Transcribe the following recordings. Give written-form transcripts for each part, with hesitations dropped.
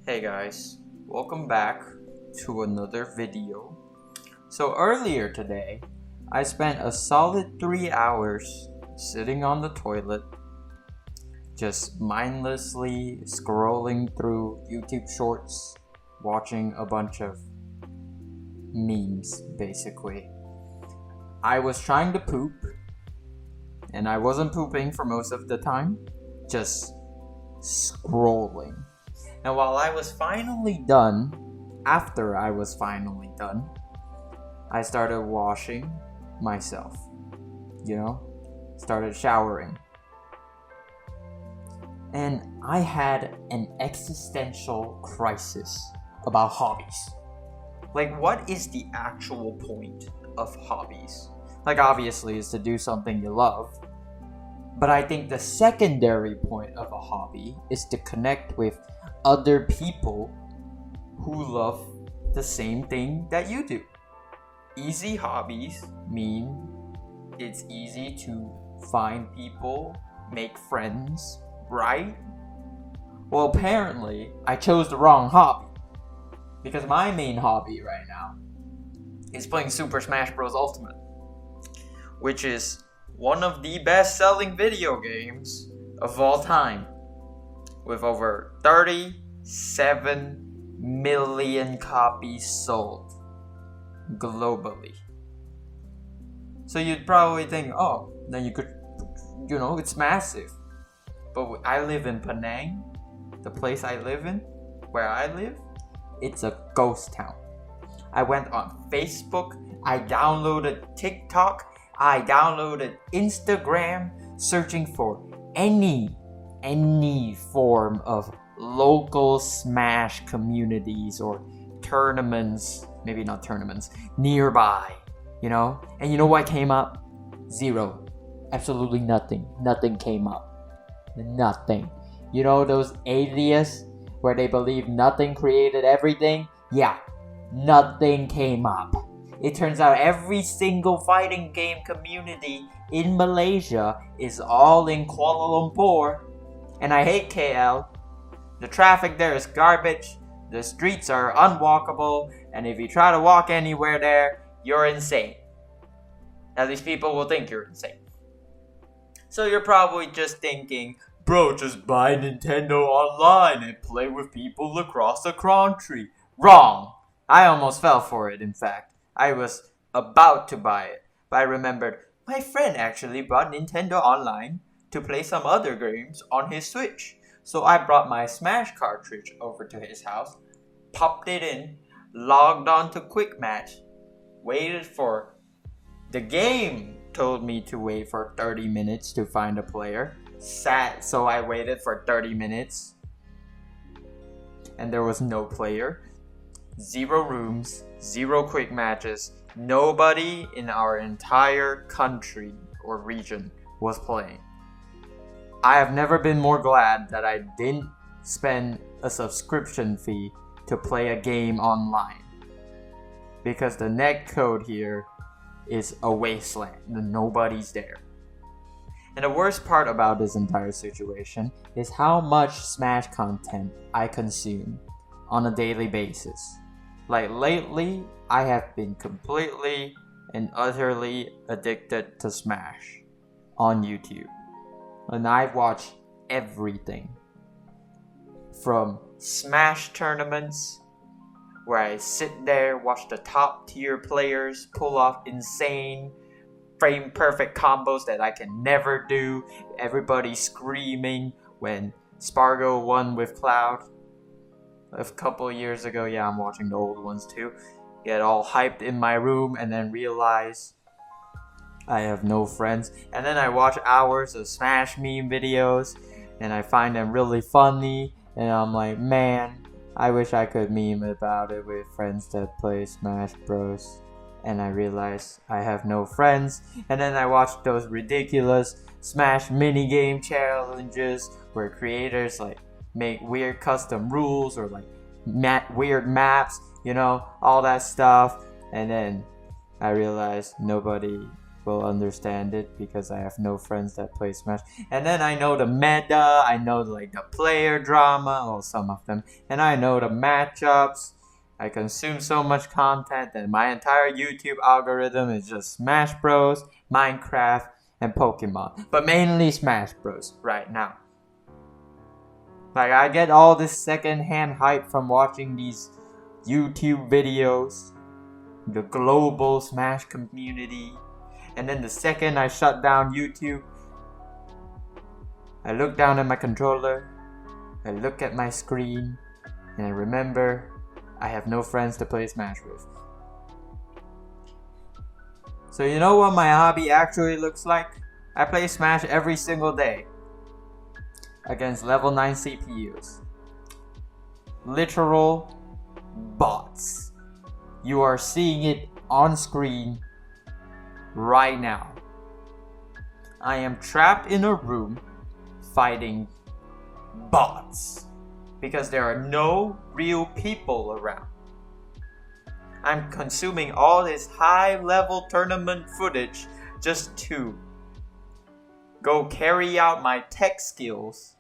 Hey guys, welcome back to another video. So earlier today, I spent a solid 3 hours sitting on the toilet, just mindlessly scrolling through YouTube shorts, watching a bunch of memes basically. I was trying to poop, and I wasn't pooping for most of the time, just scrolling. And while I was finally done, after I was finally done, I started washing myself. Started showering. And I had an existential crisis about hobbies. Like, what is the actual point of hobbies? Like, obviously, is to do something you love. But I think the secondary point of a hobby is to connect with other people who love the same thing that you do. Easy hobbies mean it's easy to find people, make friends, right? Well, apparently, I chose the wrong hobby. Because my main hobby right now is playing Super Smash Bros. Ultimate, which is one of the best-selling video games of all time, with over 37 million copies sold globally. So you'd probably think, oh, then you could, it's massive. But I live in Penang, the place I live in, where I live, it's a ghost town. I went on Facebook, I downloaded TikTok, I downloaded Instagram, searching for any form of local Smash communities or tournaments, maybe not tournaments, nearby, And you know what came up? Zero. Absolutely nothing. Nothing came up. Nothing. You know those atheists where they believe nothing created everything? Yeah, nothing came up. It turns out every single fighting game community in Malaysia is all in Kuala Lumpur. And I hate KL. The traffic there is garbage. The streets are unwalkable. And if you try to walk anywhere there, you're insane. At least people will think you're insane. So you're probably just thinking, bro, just buy Nintendo Online and play with people across the country. Wrong! I almost fell for it, in fact. I was about to buy it, but I remembered my friend actually bought Nintendo Online to play some other games on his Switch. So I brought my Smash cartridge over to his house, popped it in, logged on to Quick Match, waited for the game told me to wait for 30 minutes to find a player. So I waited for 30 minutes and there was no player. 0 rooms, 0 quick matches. Nobody in our entire country or region was playing. I have never been more glad that I didn't spend a subscription fee to play a game online. Because the netcode here is a wasteland. Nobody's there. And the worst part about this entire situation is how much Smash content I consume on a daily basis. Like lately, I have been completely and utterly addicted to Smash on YouTube. And I've watched everything. From Smash tournaments, where I sit there, watch the top tier players pull off insane frame perfect combos that I can never do. Everybody screaming when Spargo won with Cloud a couple years ago. Yeah, I'm watching the old ones too. Get all hyped in my room and then realize I have no friends. And then I watch hours of Smash meme videos and I find them really funny. And I'm like, man, I wish I could meme about it with friends that play Smash Bros. And I realize I have no friends. And then I watch those ridiculous Smash minigame challenges where creators like make weird custom rules or like weird maps, all that stuff. And then I realize nobody will understand it because I have no friends that play Smash. And then I know the meta, I know like the player drama, well some of them, and I know the matchups. I consume so much content that my entire YouTube algorithm is just Smash Bros, Minecraft, and Pokemon. But mainly Smash Bros right now. Like I get all this secondhand hype from watching these YouTube videos, the global Smash community. And then the second I shut down YouTube, I look down at my controller, I look at my screen, and I remember I have no friends to play Smash with. So you know what my hobby actually looks like? I play Smash every single day against level 9 CPUs. Literal bots. You are seeing it on screen right now. I am trapped in a room fighting bots because there are no real people around. I'm consuming all this high-level tournament footage just to go carry out my tech skills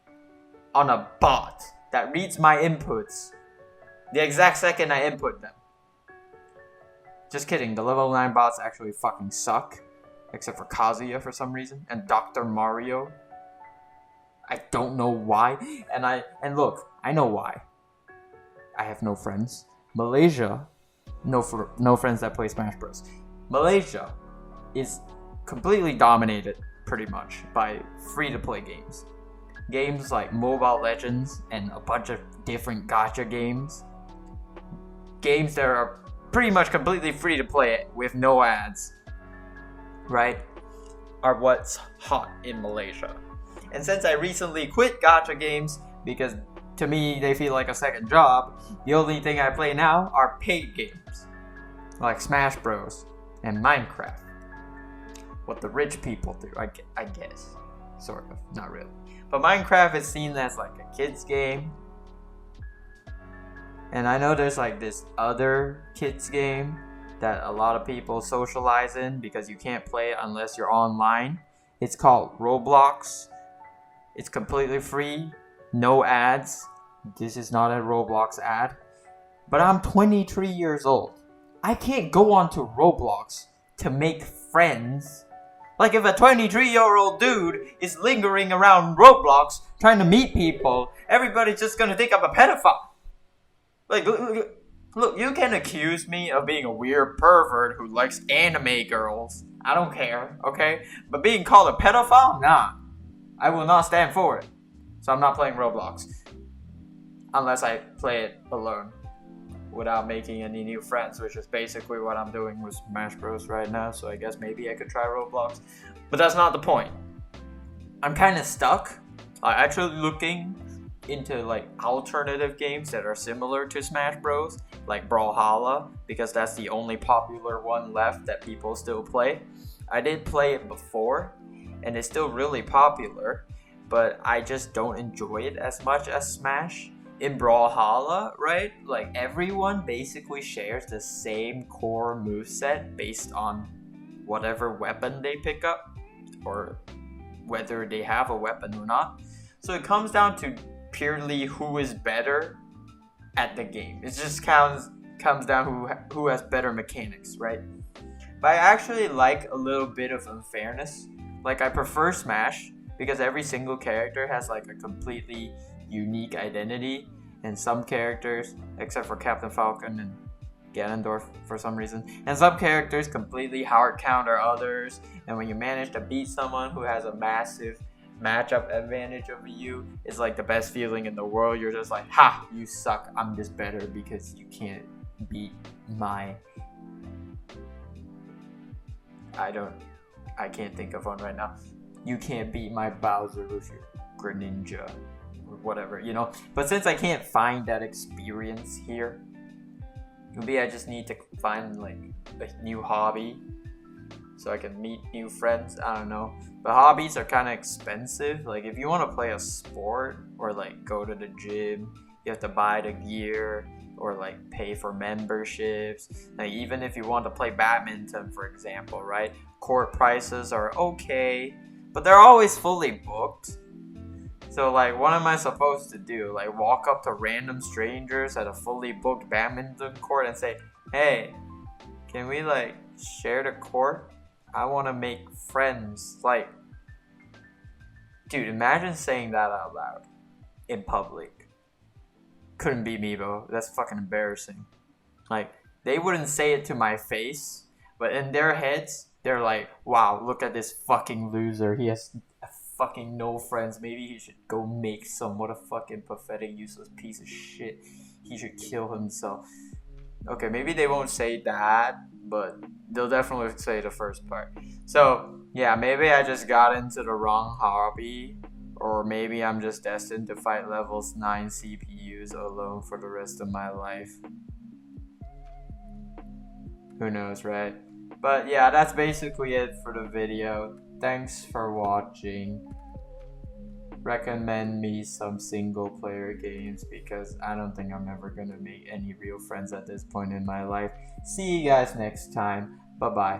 on a bot that reads my inputs the exact second I input them. Just kidding, the level 9 bots actually fucking suck. Except for Kazuya for some reason, and Dr. Mario. I don't know why, and look, I know why. I have no friends. Malaysia, no friends that play Smash Bros. Malaysia is completely dominated, pretty much, by free-to-play games. Games like Mobile Legends and a bunch of different gacha games. Games that are pretty much completely free to play with no ads, right, are what's hot in Malaysia. And since I recently quit gacha games because to me they feel like a second job, the only thing I play now are paid games like Smash Bros and Minecraft. What the rich people do, I guess, sort of, not really. But Minecraft is seen as like a kid's game. And I know there's like this other kids game that a lot of people socialize in because you can't play it unless you're online. It's called Roblox. It's completely free, no ads. This is not a Roblox ad. But I'm 23 years old. I can't go onto Roblox to make friends. Like if a 23-year-old dude is lingering around Roblox trying to meet people, everybody's just gonna think I'm a pedophile. Like, look, you can accuse me of being a weird pervert who likes anime girls. I don't care, okay? But being called a pedophile? Nah. I will not stand for it. So I'm not playing Roblox. Unless I play it alone. Without making any new friends, which is basically what I'm doing with Smash Bros right now. So I guess maybe I could try Roblox. But that's not the point. I'm kind of stuck. I'm actually looking into like alternative games that are similar to Smash Bros, like Brawlhalla, because that's the only popular one left that people still play. I did play it before, and it's still really popular, but I just don't enjoy it as much as Smash. In Brawlhalla, right, like everyone basically shares the same core moveset based on whatever weapon they pick up, or whether they have a weapon or not. So it comes down to purely who is better at the game. It just comes down who has better mechanics, right? But I actually like a little bit of unfairness. Like I prefer Smash because every single character has like a completely unique identity, and some characters, except for Captain Falcon and Ganondorf for some reason, and some characters completely hard counter others, and when you manage to beat someone who has a massive matchup advantage over you, it's like the best feeling in the world. You're just like, ha, you suck, I'm just better because you can't beat my... I can't think of one right now. You can't beat my Bowser with your Greninja or whatever, you know? But since I can't find that experience here, maybe I just need to find like a new hobby so I can meet new friends. I don't know. But hobbies are kind of expensive. Like if you want to play a sport or like go to the gym, you have to buy the gear. or like pay for memberships. Like even if you want to play badminton, for example, right? Court prices are okay, but they're always fully booked. So like, what am I supposed to do? Like walk up to random strangers at a fully booked badminton court and say, "Hey, can we like share the court? I want to make friends." Like, dude, imagine saying that out loud in public. Couldn't be me, bro. That's fucking embarrassing. Like, they wouldn't say it to my face, but in their heads, they're like, "Wow, look at this fucking loser. He has fucking no friends. Maybe he should go make some. What a fucking pathetic, useless piece of shit. He should kill himself." Okay, maybe they won't say that, but they'll definitely say the first part. So, yeah, maybe I just got into the wrong hobby, or maybe I'm just destined to fight levels 9 CPUs alone for the rest of my life. Who knows, right? But yeah, that's basically it for the video. Thanks for watching. Recommend me some single player games because I don't think I'm ever gonna make any real friends at this point in my life. See you guys next time. Bye bye.